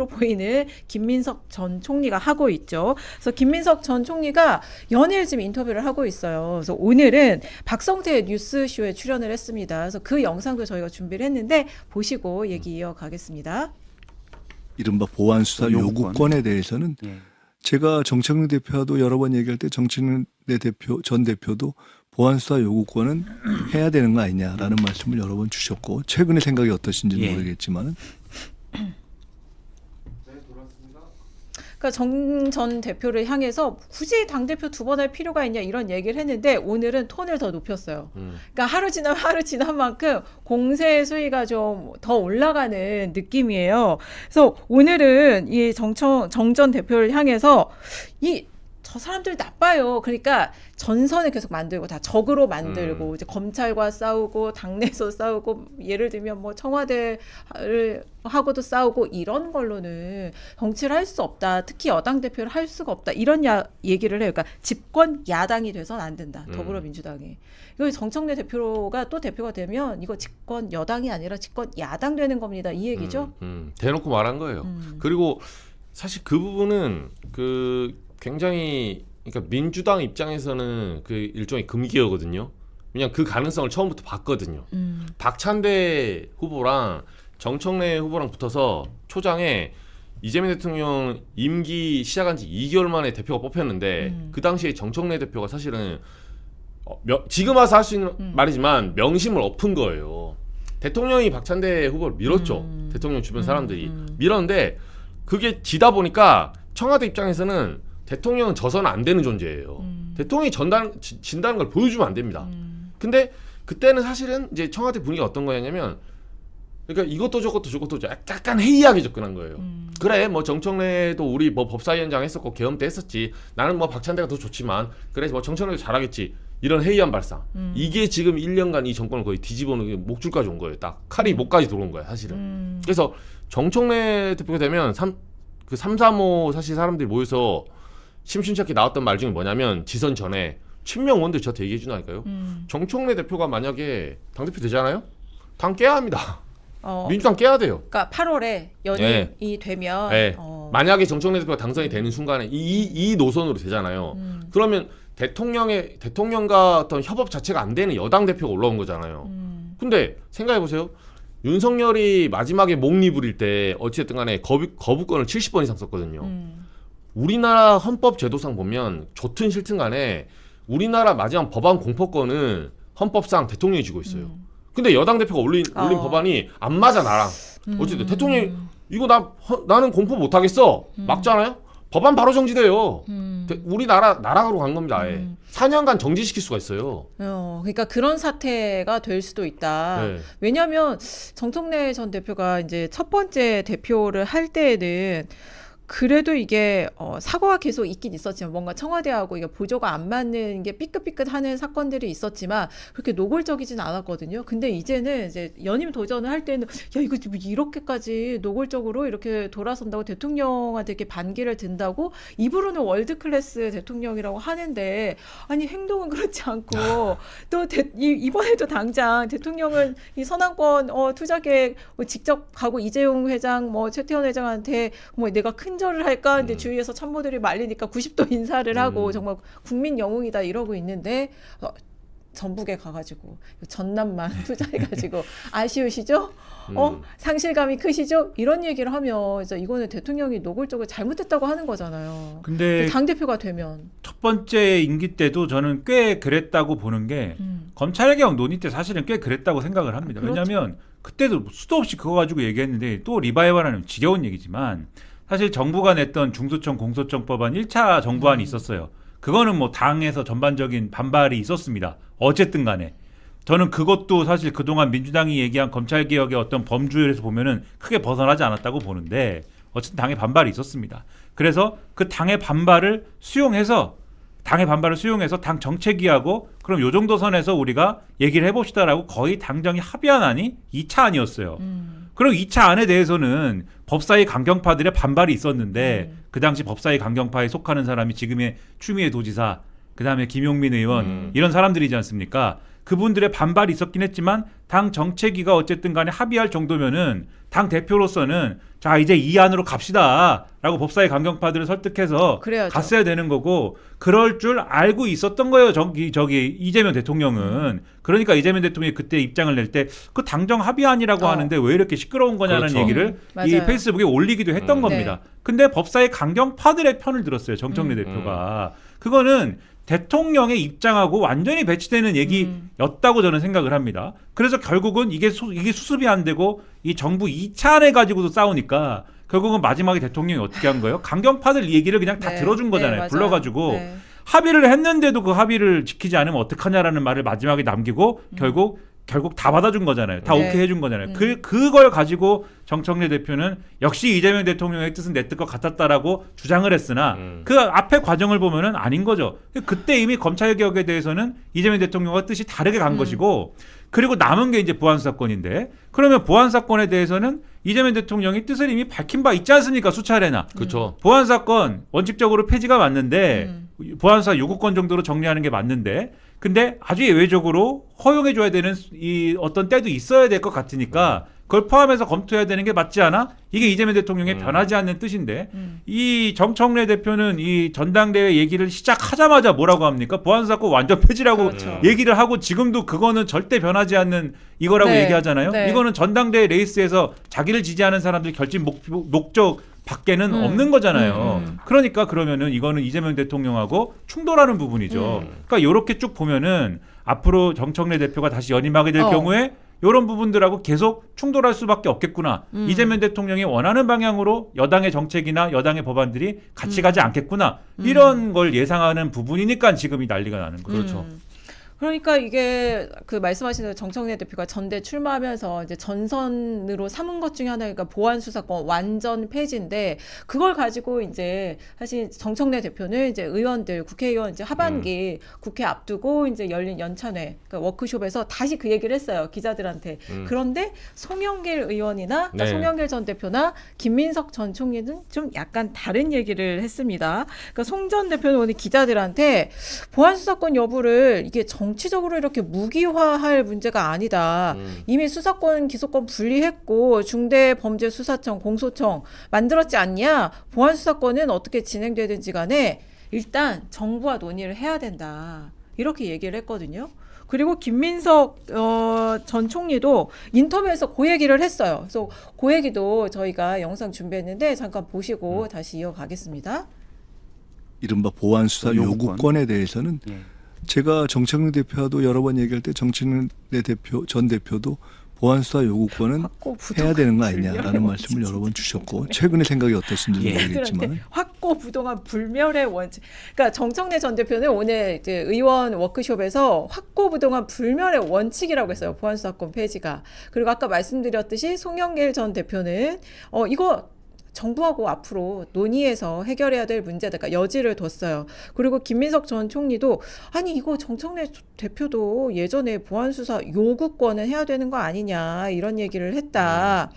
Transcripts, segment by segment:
것으로 보이는 김민석 전 총리가 하고 있죠. 그래서 김민석 전 총리가 연일 지금 인터뷰를 하고 있어요. 그래서 오늘은 박성태 뉴스쇼에 출연을 했습니다. 그래서 그 영상도 저희가 준비를 했는데 보시고 얘기 이어가겠습니다. 이른바 보안수사 요구권에 대해서는 제가 정청래 대표와도 여러 번 얘기할 때 정청래 전 대표도 보안수사 요구권은 해야 되는 거 아니냐라는 말씀을 여러 번 주셨고 최근의 생각이 어떠신지는 모르겠지만 그러니까 정 전 대표를 향해서 굳이 당대표 2번 할 필요가 있냐 이런 얘기를 했는데 오늘은 톤을 더 높였어요. 그러니까 하루 지난 만큼 공세 수위가 좀 더 올라가는 느낌이에요. 그래서 오늘은 이 정 전 대표를 향해서 저 사람들 나빠요. 그러니까 전선을 계속 만들고 다 적으로 만들고 이제 검찰과 싸우고 당내에서 싸우고 예를 들면 뭐 청와대를 하고도 싸우고 이런 걸로는 정치를 할 수 없다. 특히 여당 대표를 할 수가 없다. 이런 얘기를 해요. 그러니까 집권 야당이 돼서는 안 된다. 더불어민주당이. 이거 정청래 대표가 또 대표가 되면 이거 집권 여당이 아니라 집권 야당 되는 겁니다. 이 얘기죠. 대놓고 말한 거예요. 그리고 사실 그 부분은 굉장히 그러니까 민주당 입장에서는 그 일종의 금기어거든요. 그냥 그 가능성을 처음부터 봤거든요. 박찬대 후보랑 정청래 후보랑 붙어서 초장에 이재명 대통령 임기 시작한 지 2개월 만에 대표가 뽑혔는데 그 당시에 정청래 대표가 사실은 지금 와서 할 수 있는 말이지만 명심을 엎은 거예요. 대통령이 박찬대 후보를 밀었죠. 대통령 주변 사람들이 밀었는데 그게 지다 보니까 청와대 입장에서는 대통령은 져서는 안 되는 존재예요. 대통령이 진다는 걸 보여주면 안 됩니다. 근데 그때는 사실은 이제 청와대 분위기가 어떤 거였냐면 그러니까 이것도 저것도 약간 해이하게 접근한 거예요. 그래 뭐 정청래도 우리 뭐 법사위원장 했었고 계엄 때 했었지. 나는 뭐 박찬대가 더 좋지만 그래 뭐 정청래도 잘하겠지. 이런 해이한 발상. 이게 지금 1년간 이 정권을 거의 뒤집어놓은 목줄까지 온 거예요. 딱 칼이 목까지 들어온 거예요. 사실은. 그래서 정청래 대표가 되면 335 사실 사람들이 모여서 심심치 않게 나왔던 말 중에 뭐냐면 지선 전에 친명 의원들 저한테 얘기해 주나니까요. 정청래 대표가 만약에 당대표 되잖아요? 당 깨야 합니다. 민주당 깨야 돼요. 그러니까 8월에 연임이 되면 만약에 정청래 대표가 당선이 되는 순간에 이 노선으로 되잖아요. 그러면 대통령과 어떤 협업 자체가 안 되는 여당 대표가 올라온 거잖아요. 근데 생각해 보세요. 윤석열이 마지막에 목리 부릴 때 어찌됐든 간에 거부권을 70번 이상 썼거든요. 우리나라 헌법 제도상 보면 좋든 싫든 간에 우리나라 마지막 법안 공포권은 헌법상 대통령이 쥐고 있어요. 근데 여당 대표가 올린 법안이 안 맞아 나랑. 어쨌든 대통령이 이거 나는 공포 못 하겠어. 막잖아요. 법안 바로 정지돼요. 우리 나락으로 간 겁니다. 아예. 4년간 정지시킬 수가 있어요. 그러니까 그런 사태가 될 수도 있다. 네. 왜냐하면 정청래 전 대표가 이제 첫 번째 대표를 할 때에는 그래도 이게 사고가 계속 있긴 있었지만 뭔가 청와대하고 이게 보조가 안 맞는 게 삐끗삐끗하는 사건들이 있었지만 그렇게 노골적이진 않았거든요. 근데 이제는 이제 연임 도전을 할 때는 야 이거 이렇게까지 노골적으로 이렇게 돌아선다고 대통령한테 이렇게 반기를 든다고 입으로는 월드 클래스 대통령이라고 하는데 아니 행동은 그렇지 않고 또 이번에도 당장 대통령은 이 선안권 투자 계획 직접 가고 이재용 회장 뭐 최태원 회장한테 뭐 내가 큰 절을 할까? 근데 주위에서 참모들이 말리니까 90도 인사를 하고 정말 국민 영웅이다 이러고 있는데 전북에 가가지고 전남만 투자해가지고 아쉬우시죠? 상실감이 크시죠? 이런 얘기를 하면 이제 이거는 대통령이 노골적으로 잘못했다고 하는 거잖아요. 근데 당대표가 되면 첫 번째 임기 때도 저는 꽤 그랬다고 보는 게 검찰개혁 논의 때 사실은 꽤 그랬다고 생각을 합니다. 그렇죠. 왜냐하면 그때도 수도 없이 그거 가지고 얘기했는데 또 리바이벌하는 지겨운 얘기지만 사실 정부가 냈던 중소청 공소청 법안 1차 정부안이 있었어요. 그거는 뭐 당에서 전반적인 반발이 있었습니다. 어쨌든 간에. 저는 그것도 사실 그동안 민주당이 얘기한 검찰개혁의 어떤 범주에서 보면은 크게 벗어나지 않았다고 보는데 어쨌든 당의 반발이 있었습니다. 그래서 그 당의 반발을 수용해서 당 정책위하고 그럼 요 정도 선에서 우리가 얘기를 해봅시다라고 거의 당정이 합의한 안이 2차 안이었어요. 그럼 2차 안에 대해서는 법사위 강경파들의 반발이 있었는데 그 당시 법사위 강경파에 속하는 사람이 지금의 추미애 도지사 그다음에 김용민 의원 이런 사람들이지 않습니까? 그분들의 반발이 있었긴 했지만 당 정책위가 어쨌든 간에 합의할 정도면은 당 대표로서는 자 이제 이 안으로 갑시다라고 법사위 강경파들을 설득해서 그래야죠. 갔어야 되는 거고 그럴 줄 알고 있었던 거예요. 저기 이재명 대통령은. 그러니까 이재명 대통령이 그때 입장을 낼 때 그 당정 합의안이라고 하는데 왜 이렇게 시끄러운 거냐는 그렇죠. 얘기를 이 맞아요. 페이스북에 올리기도 했던 겁니다. 근데 법사위 강경파들의 편을 들었어요. 정청래 대표가. 그거는 대통령의 입장하고 완전히 배치되는 얘기였다고 저는 생각을 합니다. 그래서 결국은 이게 수습이 안 되고 이 정부 2차안을 가지고도 싸우니까 결국은 마지막에 대통령이 어떻게 한 거예요? 강경파들 얘기를 그냥 다 네. 들어준 거잖아요. 맞아요. 불러가지고 네. 합의를 했는데도 그 합의를 지키지 않으면 어떡하냐라는 말을 마지막에 남기고 결국 다 받아준 거잖아요. 다 네. 오케이 해준 거잖아요. 그걸 가지고 정청래 대표는 역시 이재명 대통령의 뜻은 내 뜻과 같았다라고 주장을 했으나 그 앞에 과정을 보면은 아닌 거죠. 그때 이미 검찰개혁에 대해서는 이재명 대통령과 뜻이 다르게 간 것이고 그리고 남은 게 이제 보안수사건인데 그러면 보안사건에 대해서는 이재명 대통령이 뜻을 이미 밝힌 바 있지 않습니까? 수차례나. 그렇죠. 보안사건 원칙적으로 폐지가 맞는데 보안수사 요구권 정도로 정리하는 게 맞는데 근데 아주 예외적으로 허용해줘야 되는 이 어떤 때도 있어야 될 것 같으니까 그걸 포함해서 검토해야 되는 게 맞지 않아? 이게 이재명 대통령의 변하지 않는 뜻인데 이 정청래 대표는 이 전당대회 얘기를 시작하자마자 뭐라고 합니까? 보안사건 완전 폐지라고 그렇죠. 얘기를 하고 지금도 그거는 절대 변하지 않는 이거라고 네. 얘기하잖아요. 네. 이거는 전당대회 레이스에서 자기를 지지하는 사람들 결집 목적 밖에는 없는 거잖아요. 그러니까 그러면은 이거는 이재명 대통령하고 충돌하는 부분이죠. 그러니까 이렇게 쭉 보면은 앞으로 정청래 대표가 다시 연임하게 될 경우에 이런 부분들하고 계속 충돌할 수밖에 없겠구나. 이재명 대통령이 원하는 방향으로 여당의 정책이나 여당의 법안들이 같이 가지 않겠구나. 이런 걸 예상하는 부분이니까 지금 이 난리가 나는 거죠. 그렇죠. 그러니까 이게 그 말씀하신 대로 정청래 대표가 전대 출마하면서 이제 전선으로 삼은 것 중에 하나가 보안 수사권 완전 폐지인데 그걸 가지고 이제 사실 정청래 대표는 이제 의원들 국회의원 이제 하반기 국회 앞두고 이제 열린 연찬회 그러니까 워크숍에서 다시 그 얘기를 했어요 기자들한테. 그런데 송영길 의원이나 그러니까 네. 송영길 전 대표나 김민석 전 총리는 좀 약간 다른 얘기를 했습니다. 그러니까 송 전 대표는 오늘 기자들한테 보안 수사권 여부를 이게 정치적으로 이렇게 무기화할 문제가 아니다. 이미 수사권, 기소권 분리했고 중대범죄수사청, 공소청 만들었지 않냐? 보안 수사권은 어떻게 진행되든지 간에 일단 정부와 논의를 해야 된다. 이렇게 얘기를 했거든요. 그리고 김민석 전 총리도 인터뷰에서 그 얘기를 했어요. 그래서 그 얘기도 저희가 영상 준비했는데 잠깐 보시고 다시 이어가겠습니다. 이른바 보안수사 요구권에 대해서는 제가 정청래 대표와도 여러 번 얘기할 때 정청래 전 대표도 보안수사 요구권은 확고 부동한 해야 되는 거 아니냐라는 불멸의 말씀을 여러 번 원칙. 주셨고 최근에 생각이 어떠신지 애들한테 모르겠지만 확고 부동한 불멸의 원칙. 그러니까 정청래 전 대표는 오늘 이제 의원 워크숍에서 확고 부동한 불멸의 원칙이라고 했어요. 보안수사권 폐지가. 그리고 아까 말씀드렸듯이 송영길 전 대표는 이거 정부하고 앞으로 논의해서 해결해야 될 문제다. 그러니까 여지를 뒀어요. 그리고 김민석 전 총리도 아니 이거 정청래 대표도 예전에 보안수사 요구권은 해야 되는 거 아니냐 이런 얘기를 했다.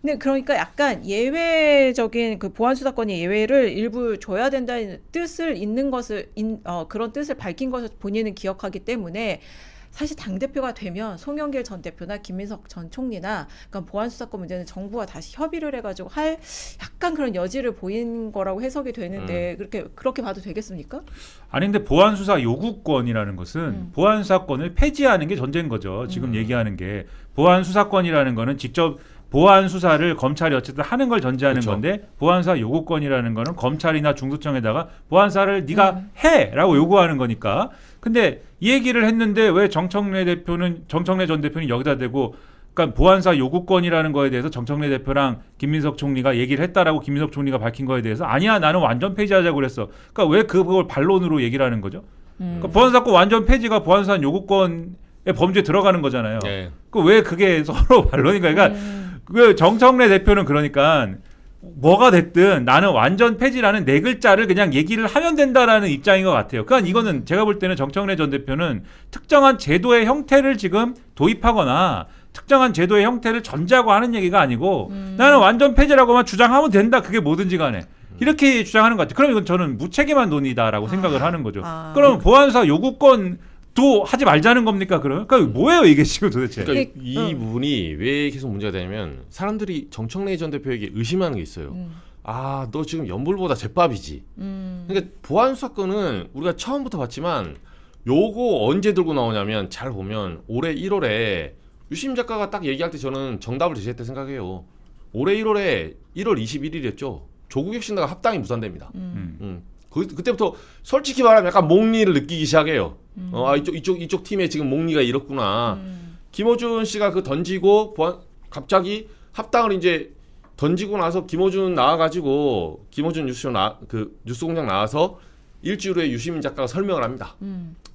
근데 그러니까 약간 예외적인 그 보안수사권의 예외를 일부 줘야 된다는 뜻을 있는 것을 그런 뜻을 밝힌 것을 본인은 기억하기 때문에 사실 당대표가 되면 송영길 전 대표나 김민석 전 총리나 그러니까 보안수사권 문제는 정부와 다시 협의를 해가지고 할 약간 그런 여지를 보인 거라고 해석이 되는데 그렇게 봐도 되겠습니까? 아니 근데 보안수사 요구권이라는 것은 보안수사권을 폐지하는 게 전제인 거죠. 지금 얘기하는 게 보안수사권이라는 거는 직접 보안 수사를 검찰이 어쨌든 하는 걸 전제하는 그렇죠. 건데 보안수사 요구권이라는 거는 검찰이나 중수청에다가 보안사를 네가 해라고 요구하는 거니까. 근데 이 얘기를 했는데 왜 정청래 전 대표는 여기다 대고 그러니까 보안사 요구권이라는 거에 대해서 정청래 대표랑 김민석 총리가 얘기를 했다라고 김민석 총리가 밝힌 거에 대해서 아니야 나는 완전 폐지하자고 그랬어. 그러니까 왜 그걸 반론으로 얘기를 하는 거죠? 그러니까 보안사건 완전 폐지가 보안사 요구권의 범죄에 들어가는 거잖아요. 네. 왜 그게 서로 반론인가? 그러니까 그 정청래 대표는 그러니까 뭐가 됐든 나는 완전 폐지라는 네 글자를 그냥 얘기를 하면 된다라는 입장인 것 같아요. 그러니까 이거는 제가 볼 때는 정청래 전 대표는 특정한 제도의 형태를 지금 도입하거나 특정한 제도의 형태를 전제하고 하는 얘기가 아니고 나는 완전 폐지라고만 주장하면 된다. 그게 뭐든지 간에. 이렇게 주장하는 것 같아요. 그럼 이건 저는 무책임한 논의다라고 생각을 하는 거죠. 그럼 보안사 요구권 또 하지 말자는 겁니까 그러면? 그러니까 뭐예요 이게 지금 도대체? 그러니까 이 부분이 왜 계속 문제가 되냐면 사람들이 정청래 전 대표에게 의심하는 게 있어요. 아, 너 지금 연불보다 제밥이지. 그러니까 보안 수사권은 우리가 처음부터 봤지만 요거 언제 들고 나오냐면 잘 보면 올해 1월에 유심 작가가 딱 얘기할 때 저는 정답을 제시했다 생각해요. 올해 1월에 1월 21일이었죠. 조국 혁신당과 합당이 무산됩니다. 그때부터 솔직히 말하면 약간 목리를 느끼기 시작해요. 아, 이쪽 팀에 지금 목리가 이렇구나. 김어준 씨가 그 던지고 갑자기 합당을 이제 던지고 나서 김어준 나와가지고 김어준 뉴스공장 나와서 일주일 후에 유시민 작가가 설명을 합니다.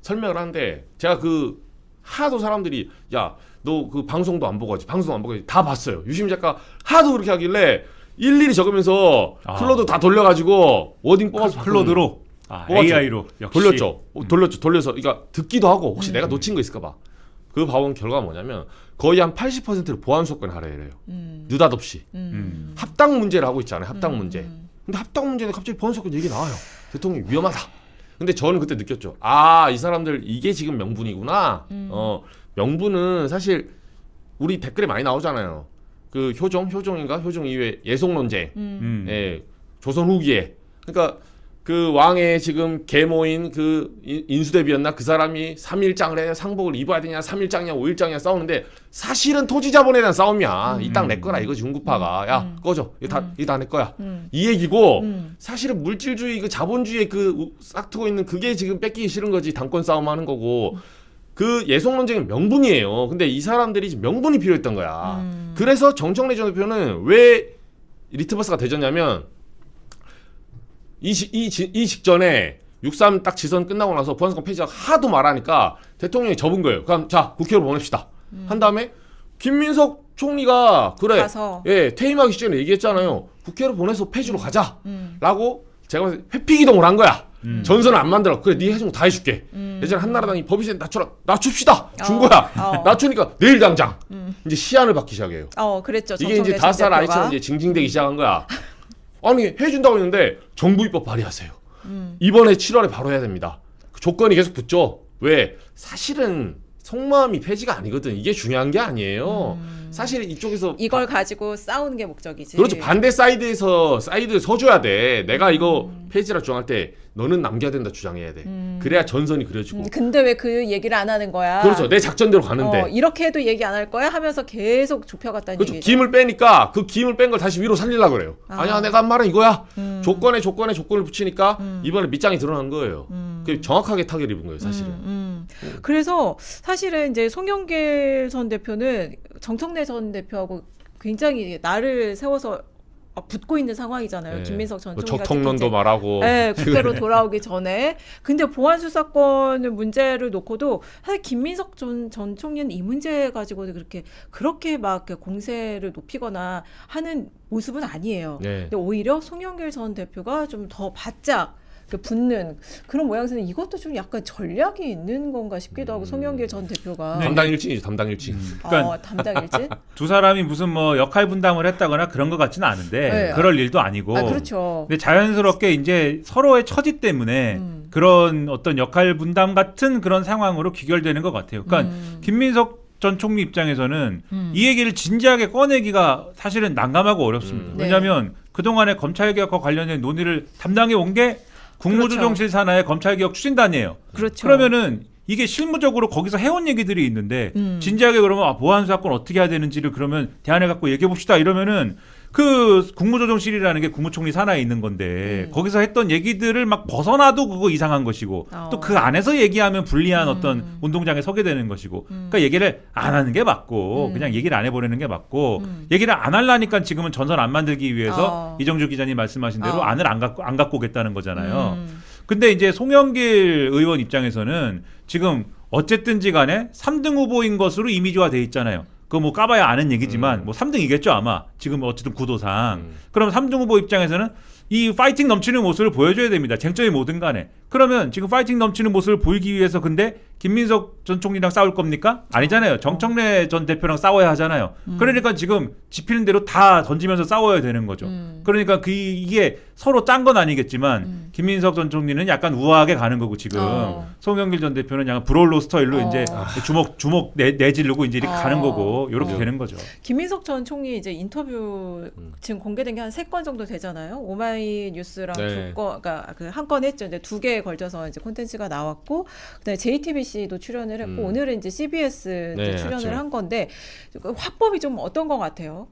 설명을 하는데 제가 그 하도 사람들이 야 너 그 방송도 안 보고 하지 방송 안 보고 하지 다 봤어요. 유시민 작가 하도 그렇게 하길래 일일이 적으면서 클로드 다 돌려가지고 워딩 뽑아서 클로드로 AI로 역시 돌려서 그러니까 듣기도 하고 혹시 내가 놓친 거 있을까 봐. 그 봐온 결과가 뭐냐면 거의 한 80%를 보안 수사권 하래요. 느닷없이 합당 문제를 하고 있잖아요. 합당 문제. 근데 합당 문제는 갑자기 보안 수사권 얘기 나와요. 대통령이 위험하다. 근데 저는 그때 느꼈죠. 아, 이 사람들 이게 지금 명분이구나. 명분은 사실 우리 댓글에 많이 나오잖아요. 그 효종인가? 효종 이후에 예속 논쟁. 예, 조선 후기에. 그러니까 그 왕의 지금 계모인 그 인수대비였나? 그 사람이 3일장을 해 상복을 입어야 되냐? 3일장이냐? 5일장이냐? 싸우는데 사실은 토지 자본에 대한 싸움이야. 이 땅 내 거라 이거지. 중구파가. 야, 꺼져. 이거 다 내 거야. 이 얘기고 사실은 물질주의 그 자본주의에 그 싹트고 있는 그게 지금 뺏기기 싫은 거지. 당권 싸움 하는 거고. 그 예속 논쟁은 명분이에요. 근데 이 사람들이 지금 명분이 필요했던 거야. 그래서 정청래 전 대표는 왜 리트머스가 되졌냐면 이 직전에 6.3 딱 지선 끝나고 나서 보안수사권 폐지가 하도 말하니까 대통령이 접은 거예요. 그럼 자 국회로 보냅시다. 한 다음에 김민석 총리가 그래 가서. 예 퇴임하기 직전에 얘기했잖아요. 국회로 보내서 폐지로 가자라고 제가 회피기동을 한 거야. 전선을 안 만들어. 그래 네 해준 거 다 해줄게. 예전에 한나라당이 법인세 낮춥시다 준 거야. 낮추니까 내일 당장 이제 시한을 받기 시작해요. 그랬죠. 이게 이제 5살 아이처럼 이제 징징대기 시작한 거야. 아니 해준다고 했는데 정부 입법 발의하세요. 이번에 7월에 바로 해야 됩니다. 그 조건이 계속 붙죠. 왜? 사실은 속마음이 폐지가 아니거든. 이게 중요한 게 아니에요. 사실 이쪽에서 이걸 가지고 싸우는 게 목적이지. 그렇죠. 반대 사이드를 서줘야 돼. 내가 이거 폐지라 주장할 때 너는 남겨야 된다 주장해야 돼. 그래야 전선이 그려지고. 근데 왜 그 얘기를 안 하는 거야? 그렇죠. 내 작전대로 가는데. 이렇게 해도 얘기 안 할 거야? 하면서 계속 좁혀갔다는 그렇죠. 얘기죠. 김을 빼니까 그 김을 뺀 걸 다시 위로 살리려고 그래요. 아니야 내가 한 말은 이거야. 조건에 조건을 붙이니까 이번에 밑장이 드러난 거예요. 그게 정확하게 타결 입은 거예요 사실은. 그래서 사실은 이제 송영길 전 대표는 정청래 전 대표하고 굉장히 날을 세워서 붙고 있는 상황이잖아요. 네. 김민석 전 뭐 총리가 적통론도 말하고. 네, 국회로 돌아오기 전에. 근데 보안 수사권 문제를 놓고도 사실 김민석 전 총리는 이 문제 가지고 그렇게 막 공세를 높이거나 하는 모습은 아니에요. 네. 근데 오히려 송영길 전 대표가 좀 더 바짝 붙는 그런 모양새는 이것도 좀 약간 전략이 있는 건가 싶기도 하고 송영길 전 대표가 담당 일진이죠. 담당 일진. 그러니까 담당 일진? 두 사람이 무슨 뭐 역할 분담을 했다거나 그런 것 같지는 않은데 네. 그럴 일도 아니고. 그렇죠. 근데 자연스럽게 이제 서로의 처지 때문에 그런 어떤 역할 분담 같은 그런 상황으로 귀결되는 것 같아요. 그러니까 김민석 전 총리 입장에서는 이 얘기를 진지하게 꺼내기가 사실은 난감하고 어렵습니다. 왜냐하면 그동안에 검찰개혁과 관련된 논의를 담당해 온 게 국무조정실 산하의 검찰개혁 추진단이에요. 그렇죠. 그러면은 이게 실무적으로 거기서 해온 얘기들이 있는데 진지하게 그러면 보안수사권 어떻게 해야 되는지를 그러면 대안해 갖고 얘기해 봅시다 이러면은 그 국무조정실이라는 게 국무총리 산하에 있는 건데 거기서 했던 얘기들을 막 벗어나도 그거 이상한 것이고 또 그 안에서 얘기하면 불리한 어떤 운동장에 서게 되는 것이고 그러니까 얘기를 안 하는 게 맞고 그냥 얘기를 안 해버리는 게 맞고 얘기를 안 하려니까 지금은 전선 안 만들기 위해서 이정주 기자님 말씀하신 대로 안을 안 갖고 오겠다는 거잖아요. 근데 이제 송영길 의원 입장에서는 지금 어쨌든지 간에 3등 후보인 것으로 이미지화돼 있잖아요. 그거 뭐 까봐야 아는 얘기지만 뭐 3등이겠죠 아마 지금 어쨌든 구도상 그럼 3등 후보 입장에서는 이 파이팅 넘치는 모습을 보여줘야 됩니다. 쟁점이 뭐든 간에 그러면 지금 파이팅 넘치는 모습을 보이기 위해서 근데 김민석 전 총리랑 싸울 겁니까? 아니잖아요. 정청래 전 대표랑 싸워야 하잖아요. 그러니까 지금 집히는 대로 다 던지면서 싸워야 되는 거죠. 그러니까 이게 서로 짠 건 아니겠지만 김민석 전 총리는 약간 우아하게 가는 거고 지금 송영길 전 대표는 약간 브롤로 스타일로 이제 주먹 내지르고 이제 이렇게 가는 거고 이렇게 되는 거죠. 김민석 전 총리 이제 인터뷰 지금 공개된 게 한 3건 정도 되잖아요. 오마이뉴스랑 네. 2건, 그러니까 그 한 건 했죠. 이제 2개에 걸쳐서 이제 콘텐츠가 나왔고, 그다음에 JTBC도 출연을 했고, 오늘은 이제 CBS도 네, 출연을 맞죠. 한 건데 그 화법이 좀 어떤 것 같아요?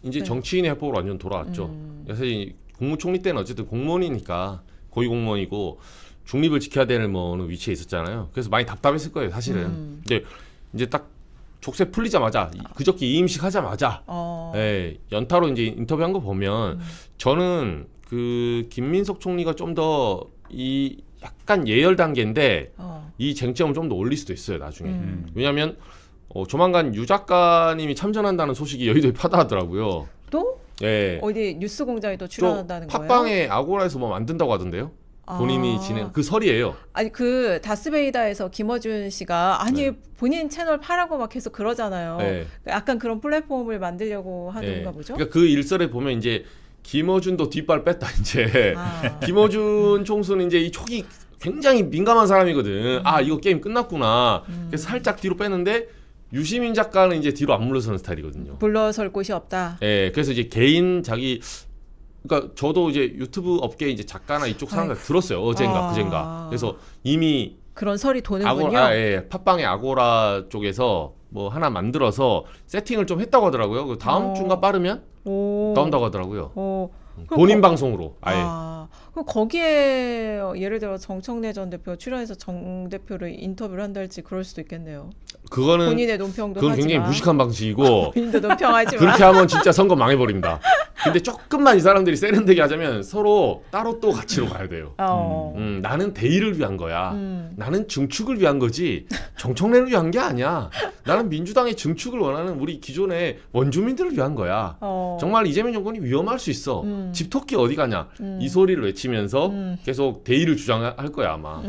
이제 네. 정치인의 해법으로 완전 돌아왔죠. 사실 국무총리 때는 어쨌든 공무원이니까 고위 공무원이고 중립을 지켜야 되는 뭐 위치에 있었잖아요. 그래서 많이 답답했을 거예요, 사실은. 근데 이제 딱 족쇄 풀리자마자 그저께 이임식 하자마자 예, 연타로 이제 인터뷰한 거 보면 저는 그 김민석 총리가 좀 더 이 약간 예열 단계인데 이 쟁점을 좀 더 올릴 수도 있어요, 나중에. 왜냐하면 조만간 유 작가님이 참전한다는 소식이 여의도에 파다하더라고요. 또? 예. 어디 뉴스공장에 또 출연한다는 거예요? 팟빵에 아고라에서 뭐 만든다고 하던데요. 본인이 진행 그 설이에요. 아니 그 다스베이다에서 김어준 씨가 아니 본인 채널 파라고 막 계속 그러잖아요. 네. 약간 그런 플랫폼을 만들려고 하는가 보죠. 그러니까 그 일설에 보면 이제 김어준도 뒷발 뺐다 이제. 김어준 총수는 이제 이 촉이 굉장히 민감한 사람이거든. 아 이거 게임 끝났구나. 그래서 살짝 뒤로 빼는데 유시민 작가는 이제 뒤로 안 물러서는 스타일이거든요. 물러설 곳이 없다. 예, 그래서 이제 개인 자기 그러니까 저도 이제 유튜브 업계 이제 작가나 이쪽 사람들 들었어요. 어젠가 그젠가. 그래서 이미 그런 설이 도는군요. 예, 팟빵의 아고라 쪽에서 뭐 하나 만들어서 세팅을 좀 했다고 하더라고요. 그 다음 주인가 빠르면 나온다고 하더라고요. 본인 방송으로 아예. 그럼 거기에 예를 들어 정청래 전 대표 출연해서 정 대표를 인터뷰를 한달지 그럴 수도 있겠네요. 그거는 본인의 논평도 그건 하지만 굉장히 무식한 방식이고 본인도 논평하지만 그렇게 하면 진짜 선거 망해버립니다. 근데 조금만 이 사람들이 세련되게 하자면 서로 따로 또 가치로 가야 돼요. 나는 대의를 위한 거야. 나는 증축을 위한 거지 정청래를 위한 게 아니야. 나는 민주당의 증축을 원하는 우리 기존의 원주민들을 위한 거야. 정말 이재명 정권이 위험할 수 있어. 집토끼 어디 가냐. 이 소리를 외치면서 계속 대의를 주장할 거야 아마.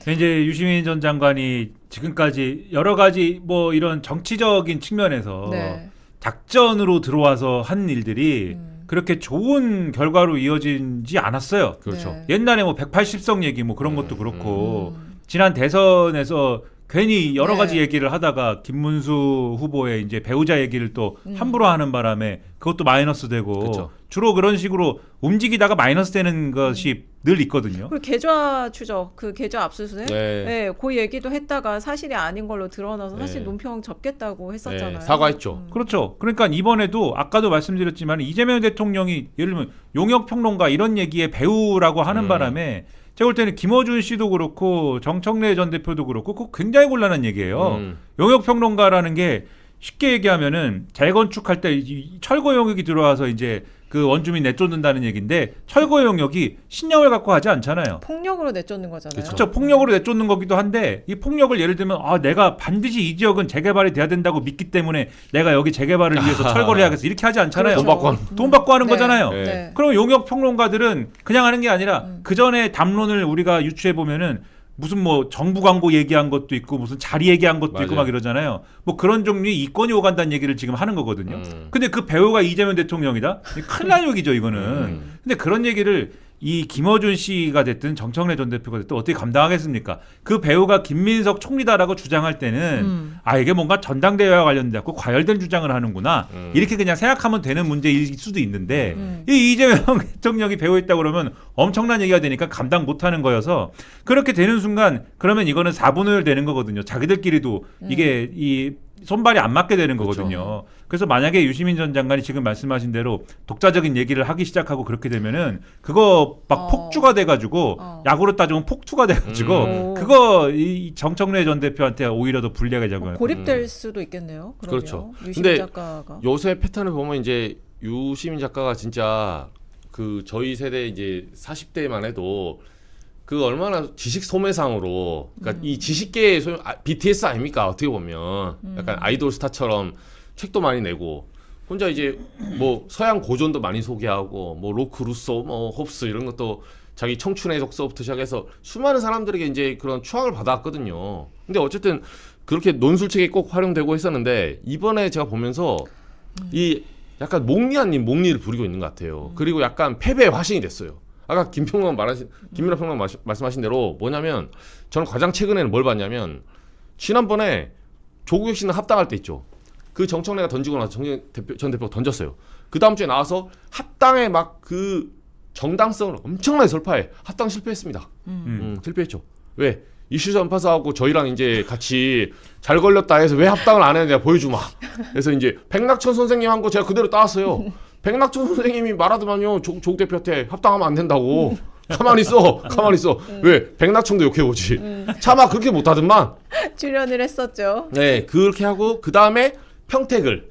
이제 유시민 전 장관이 지금까지 여러 가지 뭐 이런 정치적인 측면에서 네. 작전으로 들어와서 한 일들이 그렇게 좋은 결과로 이어지지 않았어요. 그렇죠. 네. 옛날에 뭐 180석 얘기 뭐 그런 것도 그렇고 지난 대선에서 괜히 여러 가지 얘기를 하다가 김문수 후보의 이제 배우자 얘기를 또 함부로 하는 바람에 그것도 마이너스 되고 그쵸. 주로 그런 식으로 움직이다가 마이너스 되는 것이 늘 있거든요. 그리고 계좌 추적, 그 계좌 압수수색, 네. 네, 그 얘기도 했다가 사실이 아닌 걸로 드러나서 사실 네. 논평 접겠다고 했었잖아요. 네, 사과했죠. 그렇죠. 그러니까 이번에도 아까도 말씀드렸지만 이재명 대통령이 예를 들면 용역 평론가 이런 얘기에 배우라고 하는 바람에 제가 볼 때는 김어준 씨도 그렇고 정청래 전 대표도 그렇고 그거 굉장히 곤란한 얘기예요. 용역 평론가라는 게 쉽게 얘기하면은 재건축할 때 철거 용역이 들어와서 이제 그 원주민 내쫓는다는 얘기인데 철거 용역이 신념을 갖고 하지 않잖아요. 폭력으로 내쫓는 거잖아요. 그렇죠. 폭력으로 내쫓는 거기도 한데 이 폭력을 예를 들면 내가 반드시 이 지역은 재개발이 돼야 된다고 믿기 때문에 내가 여기 재개발을 위해서 철거를 해야겠어 이렇게 하지 않잖아요. 그렇죠. 돈 받고 하는 네. 거잖아요. 네. 네. 그럼 용역 평론가들은 그냥 하는 게 아니라 그 전에 담론을 우리가 유추해 보면은 무슨 뭐 정부 광고 얘기한 것도 있고 무슨 자리 얘기한 것도 있고 맞아요. 막 이러잖아요. 뭐 그런 종류의 이권이 오간다는 얘기를 지금 하는 거거든요. 근데 그 배우가 이재명 대통령이다? 큰일 날 얘기죠 이거는. 근데 그런 얘기를 이 김어준 씨가 됐든 정청래 전 대표가 됐든 어떻게 감당하겠습니까? 그 배우가 김민석 총리다라고 주장할 때는 이게 뭔가 전당대회와 관련돼서 과열된 주장을 하는구나 이렇게 그냥 생각하면 되는 문제일 수도 있는데 이 이재명 대통령이 배우있다고 그러면 엄청난 얘기가 되니까 감당 못하는 거여서 그렇게 되는 순간 그러면 이거는 4분의 1 되는 거거든요. 자기들끼리도 이게 이 손발이 안 맞게 되는 거거든요. 그래서 만약에 유시민 전 장관이 지금 말씀하신 대로 독자적인 얘기를 하기 시작하고 그렇게 되면은 그거 막 폭주가 돼가지고 야구로 따지면 폭투가 돼가지고 그거 이 정청래 전 대표한테 오히려 더 불리하게 작용할 거예요. 고립될 수도 있겠네요. 그러면. 그렇죠. 유시민 근데 작가가. 요새 패턴을 보면 이제 유시민 작가가 진짜 그 저희 세대 이제 40대만 해도 그 얼마나 지식 소매상으로 그러니까 이 지식계의 BTS 아닙니까 어떻게 보면 약간 아이돌 스타처럼 책도 많이 내고 혼자 이제 뭐 서양 고전도 많이 소개하고 뭐 로크 루소 뭐 홉스 이런 것도 자기 청춘의 적서부터 시작해서 수많은 사람들에게 이제 그런 추앙을 받아왔거든요. 근데 어쨌든 그렇게 논술책에 꼭 활용되고 했었는데 이번에 제가 보면서 이 약간 목리를 부리고 있는 것 같아요. 그리고 약간 패배의 화신이 됐어요. 아까 김민하 평론 말씀하신 대로 뭐냐면 저는 가장 최근에는 뭘 봤냐면 지난번에 조국 혁신을 합당할 때 있죠. 그 정청래가 던지고 나서 전 대표가 던졌어요. 그 다음 주에 나와서 합당에 막 그 정당성을 엄청나게 설파해. 합당 실패했습니다. 실패했죠. 왜? 이슈 전파사하고 저희랑 이제 같이 잘 걸렸다 해서 왜 합당을 안 했냐 보여주마. 그래서 이제 백낙천 선생님 한 거 제가 그대로 따왔어요. 백낙천 선생님이 말하더만요. 조국 대표한테 합당하면 안 된다고. 가만히 있어. 왜? 백낙천도 욕해보지. 차마 그렇게 못하더만. 출연을 했었죠. 네, 그렇게 하고 그 다음에 평택을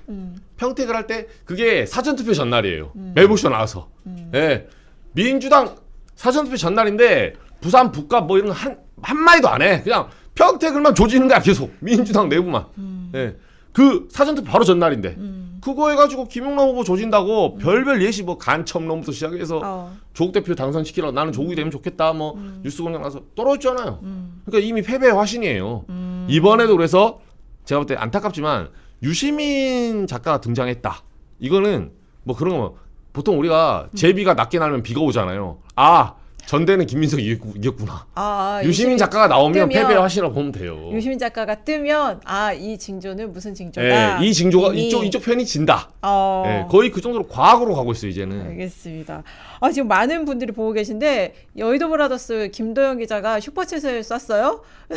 할 때 그게 사전투표 전날이에요. 매부쇼 나와서. 네, 민주당 사전투표 전날인데 부산 북값 뭐 이런 거 한마디도 안 해. 그냥 평택을만 조지는 거야 계속. 민주당 내부만. 네, 그 사전투표 바로 전날인데 그거 해가지고 김용남 후보 조진다고 별별 예시 뭐 간첩론부터 시작해서 조국 대표 당선시키라고 나는 조국이 되면 좋겠다 뭐 뉴스 공장 나서 떨어졌잖아요. 그러니까 이미 패배의 화신이에요. 이번에도 그래서 제가 볼 때 안타깝지만 유시민 작가가 등장했다. 이거는 뭐 그런 거 보통 우리가 제비가 낮게 날면 비가 오잖아요. 아 전대는 김민석이 이겼구나. 유시민 작가가 나오면 패배의 화신이라고 보면 돼요. 유시민 작가가 뜨면 이 징조는 무슨 징조다. 이 징조가 이쪽 편이 진다. 거의 그 정도로 과학으로 가고 있어요 이제는. 알겠습니다. 지금 많은 분들이 보고 계신데 여의도 브라더스 김도영 기자가 슈퍼챗을 쐈어요.